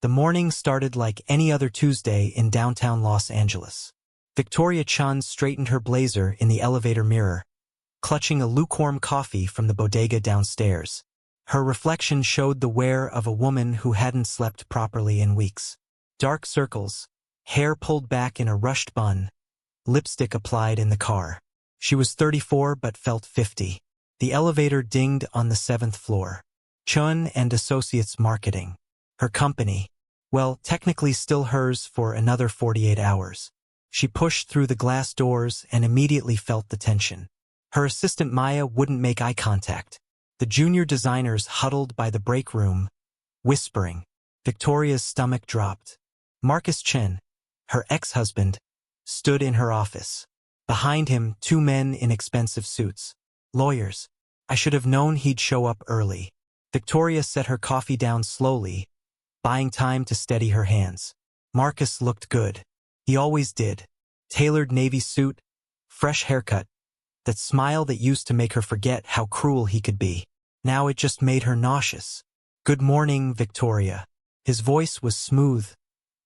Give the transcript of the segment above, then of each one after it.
The morning started like any other Tuesday in downtown Los Angeles. Victoria Chun straightened her blazer in the elevator mirror, clutching a lukewarm coffee from the bodega downstairs. Her reflection showed the wear of a woman who hadn't slept properly in weeks. Dark circles, hair pulled back in a rushed bun, lipstick applied in the car. She was 34 but felt 50. The elevator dinged on the 7th floor. Chun and Associates Marketing. Her company. Well, technically still hers for another 48 hours. She pushed through the glass doors and immediately felt the tension. Her assistant Maya wouldn't make eye contact. The junior designers huddled by the break room, whispering. Victoria's stomach dropped. Marcus Chen, her ex-husband, stood in her office. Behind him, 2 men in expensive suits. Lawyers. I should have known he'd show up early. Victoria set her coffee down slowly, buying time to steady her hands. Marcus looked good. He always did. Tailored navy suit, fresh haircut. That smile that used to make her forget how cruel he could be. Now it just made her nauseous. Good morning, Victoria. His voice was smooth,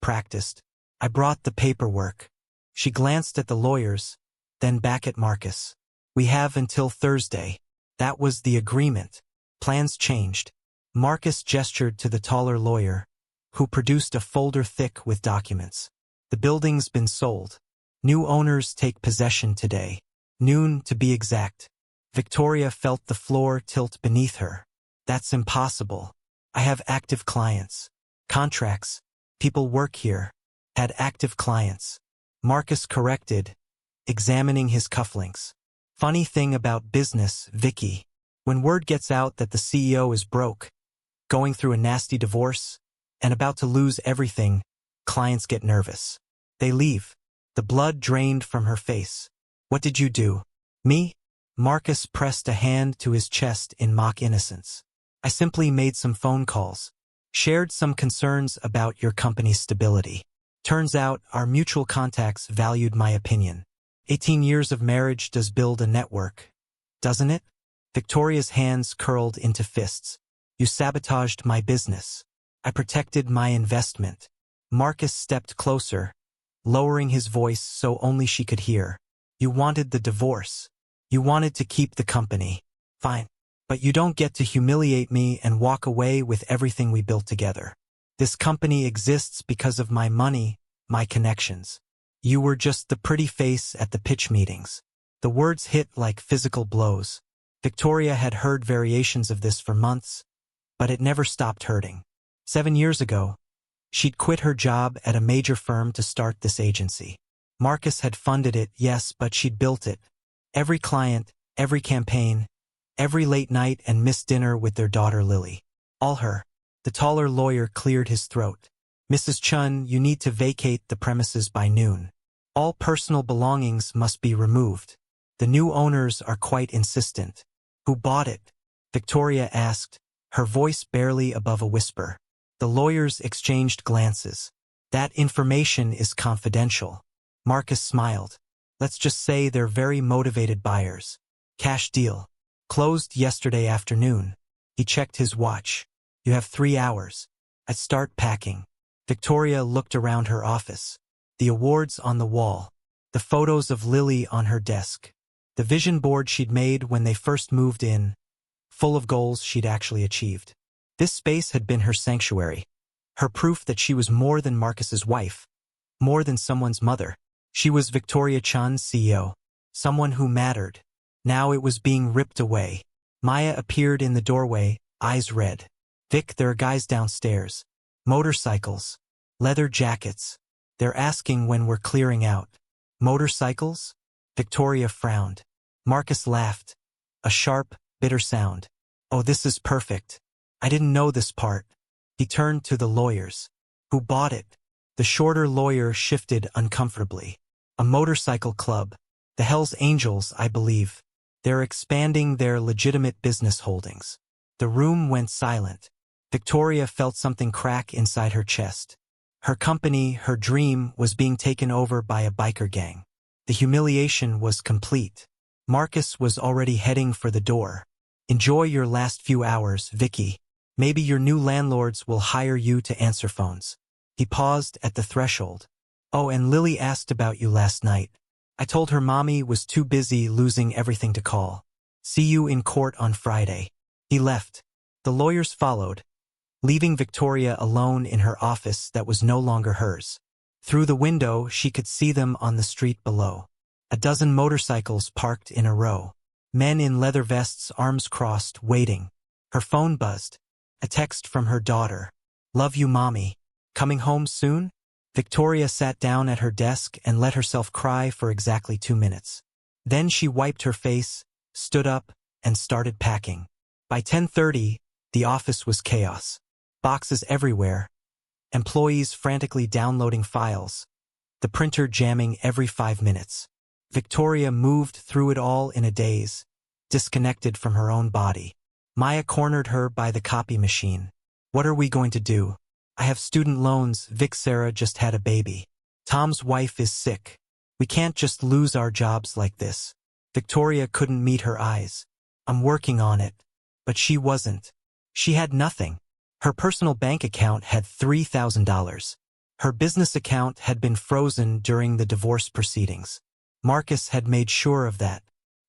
practiced. I brought the paperwork. She glanced at the lawyers, then back at Marcus. We have until Thursday. That was the agreement. Plans changed. Marcus gestured to the taller lawyer, who produced a folder thick with documents. The building's been sold. New owners take possession today. Noon, to be exact. Victoria felt the floor tilt beneath her. That's impossible. I have active clients. Contracts. People work here. Had active clients. Marcus corrected, examining his cufflinks. Funny thing about business, Vicky. When word gets out that the CEO is broke, going through a nasty divorce, and about to lose everything, clients get nervous. They leave. The blood drained from her face. What did you do? Me? Marcus pressed a hand to his chest in mock innocence. I simply made some phone calls. Shared some concerns about your company's stability. Turns out our mutual contacts valued my opinion. 18 years of marriage does build a network, doesn't it? Victoria's hands curled into fists. You sabotaged my business. I protected my investment. Marcus stepped closer, lowering his voice so only she could hear. You wanted the divorce. You wanted to keep the company. Fine. But you don't get to humiliate me and walk away with everything we built together. This company exists because of my money, my connections. You were just the pretty face at the pitch meetings. The words hit like physical blows. Victoria had heard variations of this for months, but it never stopped hurting. 7 years ago, she'd quit her job at a major firm to start this agency. Marcus had funded it, yes, but she'd built it. Every client, every campaign, every late night and missed dinner with their daughter Lily. All her. The taller lawyer cleared his throat. Mrs. Chun, you need to vacate the premises by noon. All personal belongings must be removed. The new owners are quite insistent. Who bought it? Victoria asked, her voice barely above a whisper. The lawyers exchanged glances. That information is confidential. Marcus smiled. Let's just say they're very motivated buyers. Cash deal. Closed yesterday afternoon. He checked his watch. You have 3 hours. I'd start packing. Victoria looked around her office. The awards on the wall. The photos of Lily on her desk. The vision board she'd made when they first moved in, full of goals she'd actually achieved. This space had been her sanctuary. Her proof that she was more than Marcus's wife. More than someone's mother. She was Victoria Chun's CEO. Someone who mattered. Now it was being ripped away. Maya appeared in the doorway, eyes red. Vic, there are guys downstairs. Motorcycles. Leather jackets. They're asking when we're clearing out. Motorcycles? Victoria frowned. Marcus laughed. A sharp, bitter sound. Oh, this is perfect. I didn't know this part. He turned to the lawyers. Who bought it? The shorter lawyer shifted uncomfortably. A motorcycle club. The Hells Angels, I believe. They're expanding their legitimate business holdings. The room went silent. Victoria felt something crack inside her chest. Her company, her dream, was being taken over by a biker gang. The humiliation was complete. Marcus was already heading for the door. Enjoy your last few hours, Vicky. Maybe your new landlords will hire you to answer phones. He paused at the threshold. Oh, and Lily asked about you last night. I told her mommy was too busy losing everything to call. See you in court on Friday. He left. The lawyers followed, leaving Victoria alone in her office that was no longer hers. Through the window, she could see them on the street below. A dozen motorcycles parked in a row. Men in leather vests, arms crossed, waiting. Her phone buzzed. A text from her daughter. Love you, Mommy. Coming home soon? Victoria sat down at her desk and let herself cry for exactly 2 minutes. Then she wiped her face, stood up, and started packing. By 10:30, the office was chaos. Boxes everywhere. Employees frantically downloading files. The printer jamming every 5 minutes. Victoria moved through it all in a daze, disconnected from her own body. Maya cornered her by the copy machine. What are we going to do? I have student loans. Vic, Sarah just had a baby. Tom's wife is sick. We can't just lose our jobs like this. Victoria couldn't meet her eyes. I'm working on it. But she wasn't. She had nothing. Her personal bank account had $3,000. Her business account had been frozen during the divorce proceedings. Marcus had made sure of that.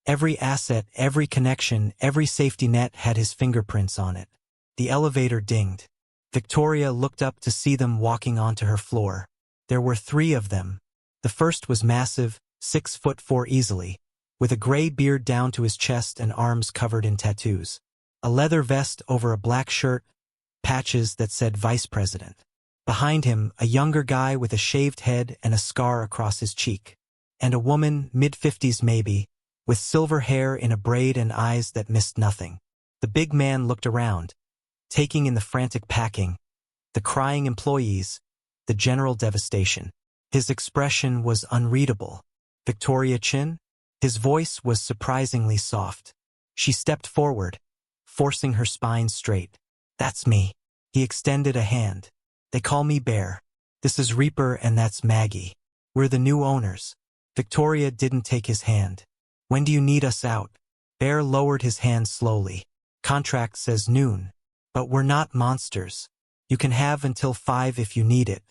Every asset, every connection, every safety net had his fingerprints on it. The elevator dinged. Victoria looked up to see them walking onto her floor. There were 3 of them. The first was massive, 6'4" easily, with a gray beard down to his chest and arms covered in tattoos. A leather vest over a black shirt, patches that said Vice President. Behind him, a younger guy with a shaved head and a scar across his cheek. And a woman, mid-50s maybe, with silver hair in a braid and eyes that missed nothing. The big man looked around, taking in the frantic packing, the crying employees, the general devastation. His expression was unreadable. Victoria Chin? His voice was surprisingly soft. She stepped forward, forcing her spine straight. That's me. He extended a hand. They call me Bear. This is Reaper and that's Maggie. We're the new owners. Victoria didn't take his hand. When do you need us out? Bear lowered his hand slowly. Contract says noon. But we're not monsters. You can have until 5 if you need it.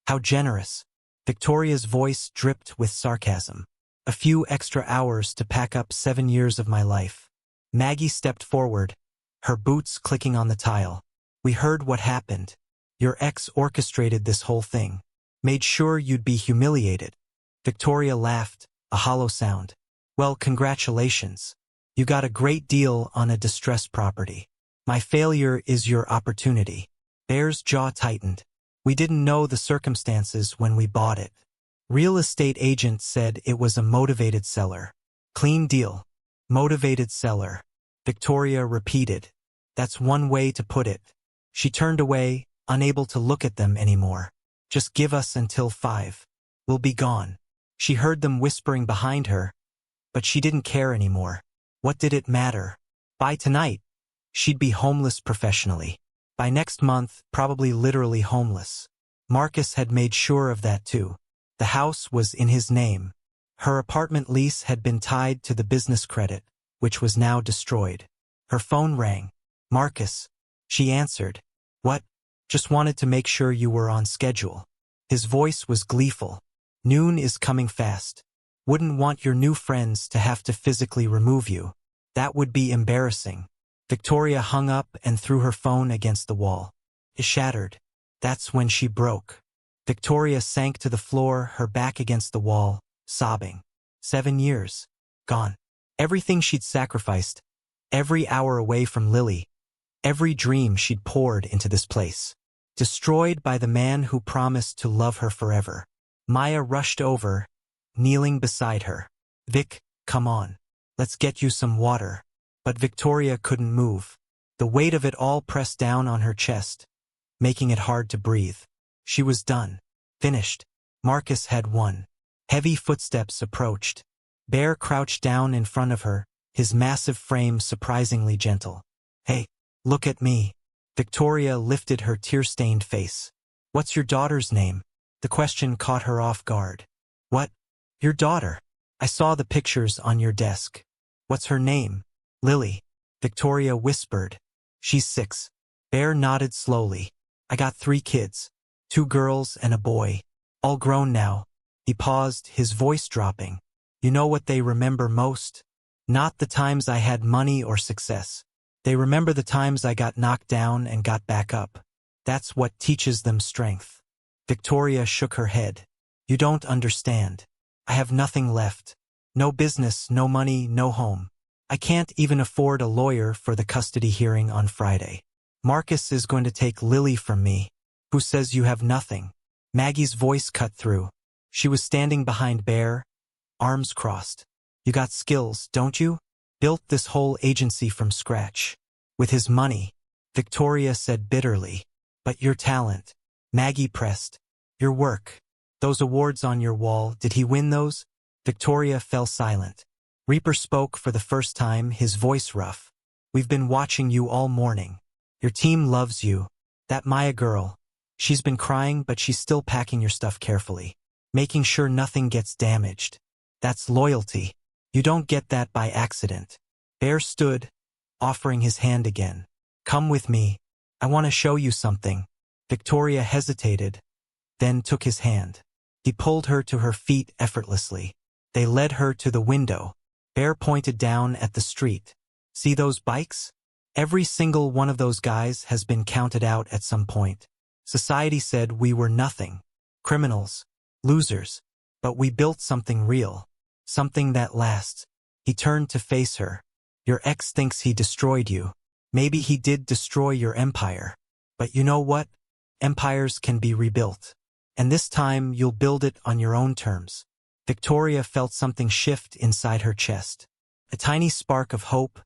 How generous. Victoria's voice dripped with sarcasm. A few extra hours to pack up 7 years of my life. Maggie stepped forward, her boots clicking on the tile. We heard what happened. Your ex orchestrated this whole thing. Made sure you'd be humiliated. Victoria laughed, a hollow sound. Well, congratulations. You got a great deal on a distressed property. My failure is your opportunity. Bear's jaw tightened. We didn't know the circumstances when we bought it. Real estate agent said it was a motivated seller. Clean deal. Motivated seller. Victoria repeated. That's one way to put it. She turned away, unable to look at them anymore. Just give us until 5. We'll be gone. She heard them whispering behind her, but she didn't care anymore. What did it matter? By tonight, she'd be homeless professionally. By next month, probably literally homeless. Marcus had made sure of that too. The house was in his name. Her apartment lease had been tied to the business credit, which was now destroyed. Her phone rang. Marcus. She answered. What? Just wanted to make sure you were on schedule. His voice was gleeful. Noon is coming fast. Wouldn't want your new friends to have to physically remove you. That would be embarrassing. Victoria hung up and threw her phone against the wall. It shattered. That's when she broke. Victoria sank to the floor, her back against the wall, sobbing. 7 years. Gone. Everything she'd sacrificed. Every hour away from Lily. Every dream she'd poured into this place. Destroyed by the man who promised to love her forever. Maya rushed over, kneeling beside her. Vic, come on. Let's get you some water. But Victoria couldn't move. The weight of it all pressed down on her chest, making it hard to breathe. She was done. Finished. Marcus had won. Heavy footsteps approached. Bear crouched down in front of her, his massive frame surprisingly gentle. Hey, look at me. Victoria lifted her tear-stained face. What's your daughter's name? The question caught her off guard. What? Your daughter. I saw the pictures on your desk. What's her name? Lily. Victoria whispered. She's 6. Bear nodded slowly. I got 3 kids. 2 girls and a boy. All grown now. He paused, his voice dropping. You know what they remember most? Not the times I had money or success. They remember the times I got knocked down and got back up. That's what teaches them strength. Victoria shook her head. You don't understand. I have nothing left. No business, no money, no home. I can't even afford a lawyer for the custody hearing on Friday. Marcus is going to take Lily from me. Who says you have nothing? Maggie's voice cut through. She was standing behind Bear, arms crossed. You got skills, don't you? Built this whole agency from scratch. With his money, Victoria said bitterly. But your talent. Maggie pressed. Your work. Those awards on your wall, did he win those? Victoria fell silent. Reaper spoke for the first time, his voice rough. We've been watching you all morning. Your team loves you. That Maya girl. She's been crying, but she's still packing your stuff carefully. Making sure nothing gets damaged. That's loyalty. You don't get that by accident. Bear stood, offering his hand again. Come with me. I want to show you something. Victoria hesitated, then took his hand. He pulled her to her feet effortlessly. They led her to the window. Bear pointed down at the street. See those bikes? Every single one of those guys has been counted out at some point. Society said we were nothing. Criminals. Losers. But we built something real. Something that lasts. He turned to face her. Your ex thinks he destroyed you. Maybe he did destroy your empire. But you know what? Empires can be rebuilt. And this time you'll build it on your own terms. Victoria felt something shift inside her chest. A tiny spark of hope,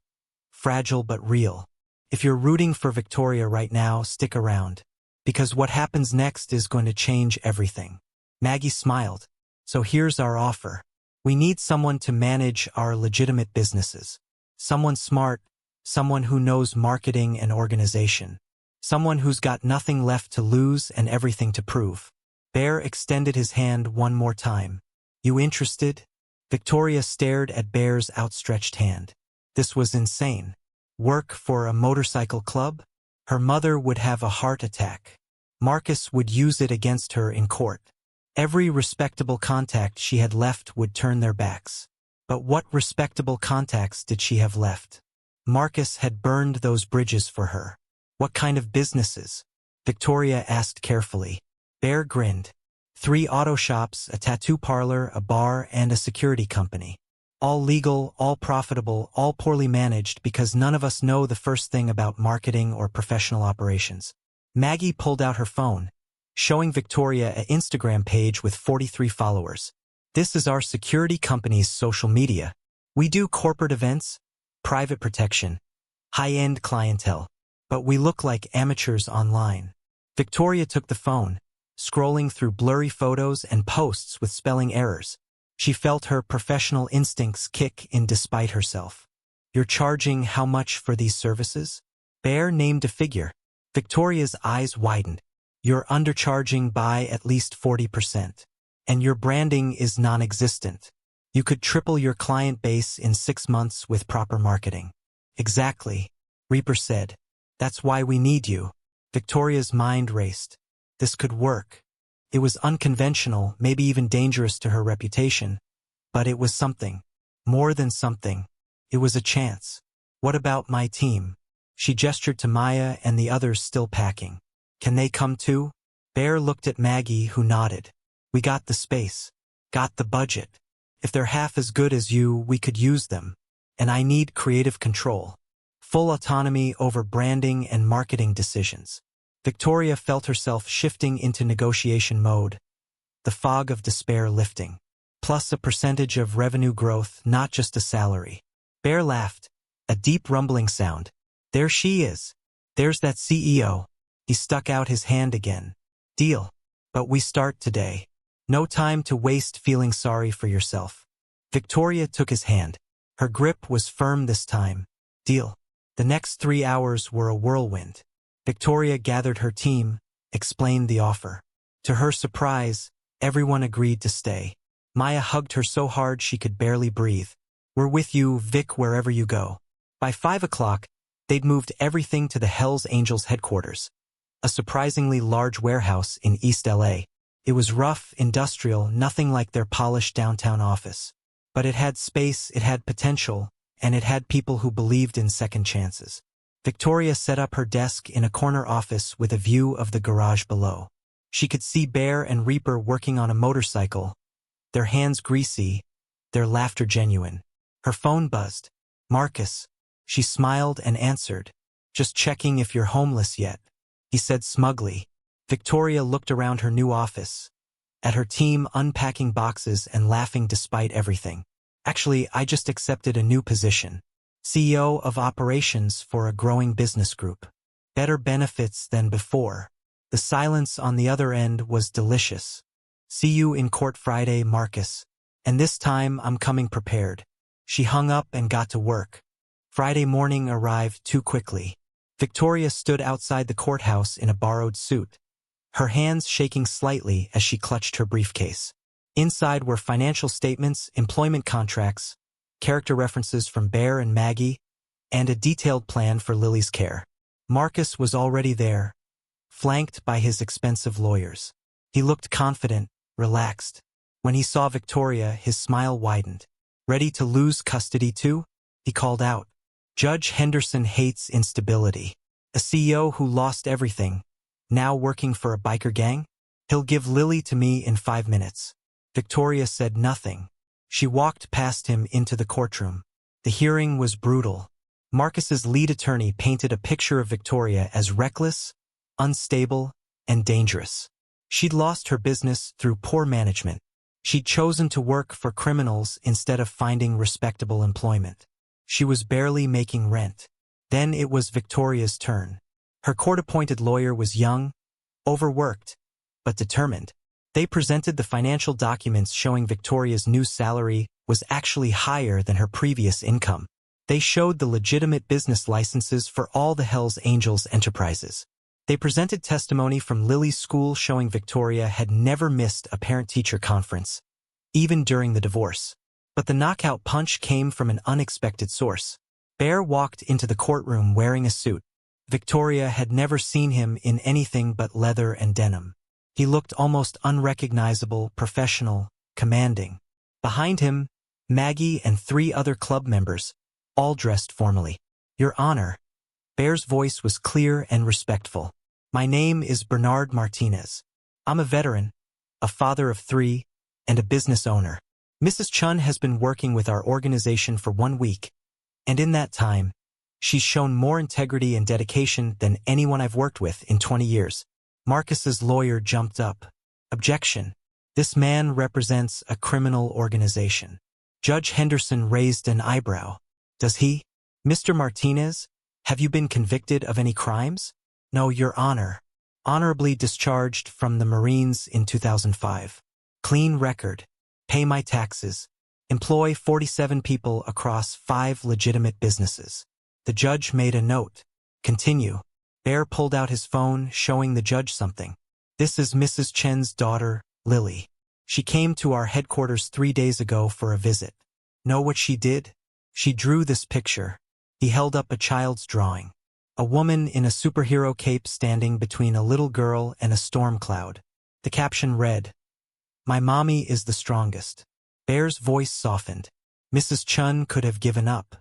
fragile but real. If you're rooting for Victoria right now, stick around. Because what happens next is going to change everything. Maggie smiled. So here's our offer. We need someone to manage our legitimate businesses. Someone smart, someone who knows marketing and organization. Someone who's got nothing left to lose and everything to prove. Bear extended his hand one more time. You interested? Victoria stared at Bear's outstretched hand. This was insane. Work for a motorcycle club? Her mother would have a heart attack. Marcus would use it against her in court. Every respectable contact she had left would turn their backs. But what respectable contacts did she have left? Marcus had burned those bridges for her. What kind of businesses? Victoria asked carefully. Bear grinned. 3 auto shops, a tattoo parlor, a bar, and a security company. All legal, all profitable, all poorly managed because none of us know the first thing about marketing or professional operations. Maggie pulled out her phone, showing Victoria an Instagram page with 43 followers. This is our security company's social media. We do corporate events, private protection, high-end clientele, but we look like amateurs online. Victoria took the phone, scrolling through blurry photos and posts with spelling errors. She felt her professional instincts kick in despite herself. You're charging how much for these services? Bear named a figure. Victoria's eyes widened. You're undercharging by at least 40%. And your branding is non-existent. You could triple your client base in 6 months with proper marketing. Exactly, Reaper said. That's why we need you. Victoria's mind raced. This could work. It was unconventional, maybe even dangerous to her reputation. But it was something. More than something. It was a chance. What about my team? She gestured to Maya and the others still packing. Can they come too? Bear looked at Maggie, who nodded. We got the space. Got the budget. If they're half as good as you, we could use them. And I need creative control. Full autonomy over branding and marketing decisions. Victoria felt herself shifting into negotiation mode, the fog of despair lifting. Plus a percentage of revenue growth, not just a salary. Bear laughed, a deep rumbling sound. There she is. There's that CEO. He stuck out his hand again. Deal. But we start today. No time to waste feeling sorry for yourself. Victoria took his hand. Her grip was firm this time. Deal. The next 3 hours were a whirlwind. Victoria gathered her team, explained the offer. To her surprise, everyone agreed to stay. Maya hugged her so hard she could barely breathe. We're with you, Vic, wherever you go. By 5 o'clock, They'd moved everything to the Hells Angels headquarters, a surprisingly large warehouse in East LA. It was rough, industrial, nothing like their polished downtown office. But it had space, it had potential, and it had people who believed in second chances. Victoria set up her desk in a corner office with a view of the garage below. She could see Bear and Reaper working on a motorcycle, their hands greasy, their laughter genuine. Her phone buzzed. "Marcus." She smiled and answered. "Just checking if you're homeless yet," he said smugly. Victoria looked around her new office, at her team unpacking boxes and laughing despite everything. "Actually, I just accepted a new position. CEO of operations for a growing business group. Better benefits than before." The silence on the other end was delicious. "See you in court Friday, Marcus. And this time I'm coming prepared." She hung up and got to work. Friday morning arrived too quickly. Victoria stood outside the courthouse in a borrowed suit, her hands shaking slightly as she clutched her briefcase. Inside were financial statements, employment contracts, character references from Bear and Maggie, and a detailed plan for Lily's care. Marcus was already there, flanked by his expensive lawyers. He looked confident, relaxed. When he saw Victoria, his smile widened. "Ready to lose custody too?" he called out. "Judge Henderson hates instability. A CEO who lost everything, now working for a biker gang? He'll give Lily to me in 5 minutes." Victoria said nothing. She walked past him into the courtroom. The hearing was brutal. Marcus's lead attorney painted a picture of Victoria as reckless, unstable, and dangerous. She'd lost her business through poor management. She'd chosen to work for criminals instead of finding respectable employment. She was barely making rent. Then it was Victoria's turn. Her court-appointed lawyer was young, overworked, but determined. They presented the financial documents showing Victoria's new salary was actually higher than her previous income. They showed the legitimate business licenses for all the Hells Angels enterprises. They presented testimony from Lily's school showing Victoria had never missed a parent-teacher conference, even during the divorce. But the knockout punch came from an unexpected source. Bear walked into the courtroom wearing a suit. Victoria had never seen him in anything but leather and denim. He looked almost unrecognizable, professional, commanding. Behind him, Maggie and 3 other club members, all dressed formally. "Your Honor." Bear's voice was clear and respectful. "My name is Bernard Martinez. I'm a veteran, a father of 3, and a business owner. Mrs. Chun has been working with our organization for 1 week, and in that time, she's shown more integrity and dedication than anyone I've worked with in 20 years. Marcus's lawyer jumped up. "Objection. This man represents a criminal organization." Judge Henderson raised an eyebrow. "Does he? Mr. Martinez, have you been convicted of any crimes?" "No, Your Honor. Honorably discharged from the Marines in 2005. Clean record. Pay my taxes. Employ 47 people across 5 legitimate businesses." The judge made a note. "Continue." Bear pulled out his phone, showing the judge something. "This is Mrs. Chen's daughter, Lily. She came to our headquarters 3 days ago for a visit. Know what she did? She drew this picture." He held up a child's drawing. A woman in a superhero cape standing between a little girl and a storm cloud. The caption read, "My mommy is the strongest." Bear's voice softened. Mrs. Chun could have given up.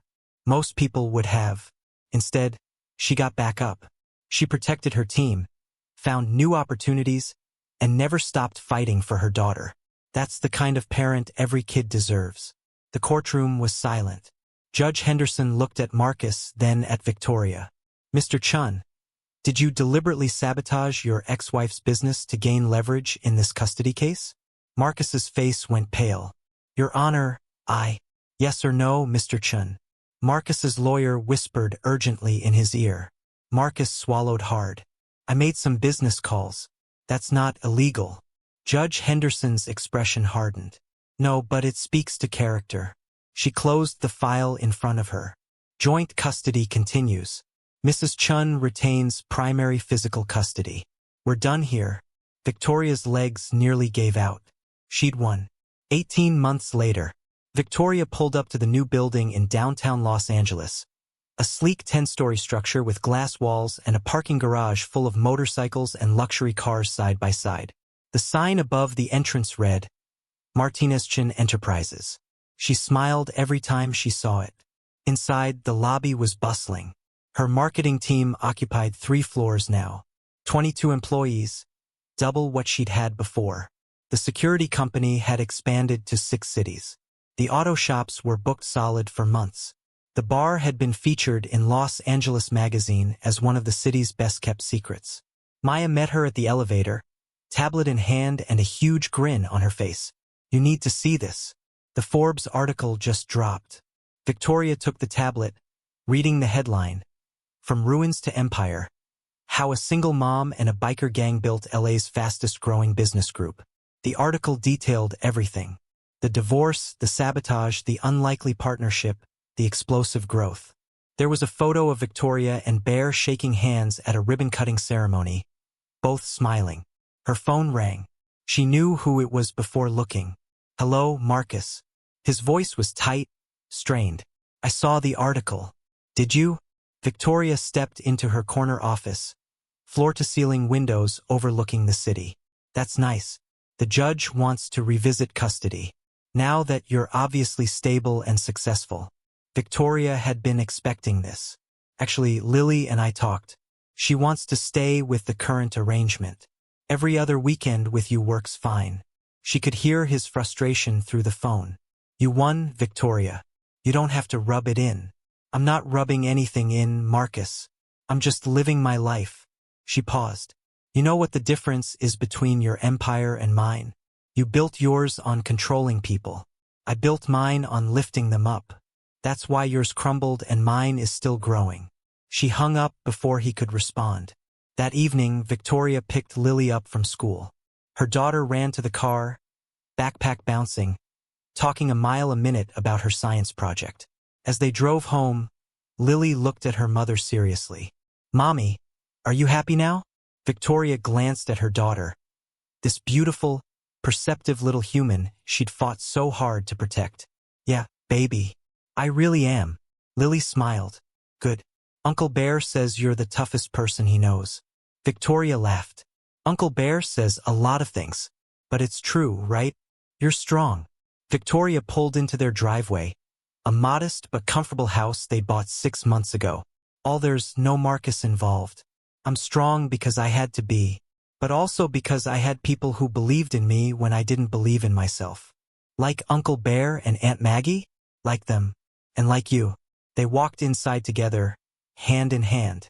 Most people would have. Instead, she got back up. She protected her team, found new opportunities, and never stopped fighting for her daughter. That's the kind of parent every kid deserves. The courtroom was silent. Judge Henderson looked at Marcus, then at Victoria. "Mr. Chun, did you deliberately sabotage your ex-wife's business to gain leverage in this custody case?" Marcus's face went pale. "Your Honor, Yes or no, Mr. Chun?" Marcus's lawyer whispered urgently in his ear. Marcus swallowed hard. "I made some business calls. That's not illegal." Judge Henderson's expression hardened. "No, but it speaks to character." She closed the file in front of her. Joint custody continues. Mrs. Chun retains primary physical custody. "We're done here." Victoria's legs nearly gave out. She'd won. 18 months later, Victoria pulled up to the new building in downtown Los Angeles, A sleek 10-story structure with glass walls and a parking garage full of motorcycles and luxury cars side by side. The sign above the entrance read, Martinez Chin Enterprises. She smiled every time she saw it. Inside, the lobby was bustling. Her marketing team occupied 3 floors now. 22 employees, double what she'd had before. The security company had expanded to 6 cities. The auto shops were booked solid for months. The bar had been featured in Los Angeles magazine as one of the city's best-kept secrets. Maya met her at the elevator, tablet in hand and a huge grin on her face. You need to see this. The Forbes article just dropped. Victoria took the tablet, reading the headline, From Ruins to Empire, How a Single Mom and a Biker Gang Built LA's Fastest-Growing Business Group. The article detailed everything. The divorce, the sabotage, the unlikely partnership, the explosive growth. There was a photo of Victoria and Bear shaking hands at a ribbon-cutting ceremony, both smiling. Her phone rang. She knew who it was before looking. Hello, Marcus. His voice was tight, strained. I saw the article. Did you? Victoria stepped into her corner office, floor-to-ceiling windows overlooking the city. That's nice. The judge wants to revisit custody. Now that you're obviously stable and successful. Victoria had been expecting this. Actually, Lily and I talked. She wants to stay with the current arrangement. Every other weekend with you works fine. She could hear his frustration through the phone. You won, Victoria. You don't have to rub it in. I'm not rubbing anything in, Marcus. I'm just living my life. She paused. You know what the difference is between your empire and mine? You built yours on controlling people. I built mine on lifting them up. That's why yours crumbled and mine is still growing. She hung up before he could respond. That evening, Victoria picked Lily up from school. Her daughter ran to the car, backpack bouncing, talking a mile a minute about her science project. As they drove home, Lily looked at her mother seriously. Mommy, are you happy now? Victoria glanced at her daughter. This beautiful, perceptive little human she'd fought so hard to protect. Yeah, baby. I really am. Lily smiled. Good. Uncle Bear says you're the toughest person he knows. Victoria laughed. Uncle Bear says a lot of things. But it's true, right? You're strong. Victoria pulled into their driveway, a modest but comfortable house they bought 6 months ago. There's no Marcus involved. I'm strong because I had to be, but also because I had people who believed in me when I didn't believe in myself. Like Uncle Bear and Aunt Maggie? Like them. And like you. They walked inside together, hand in hand.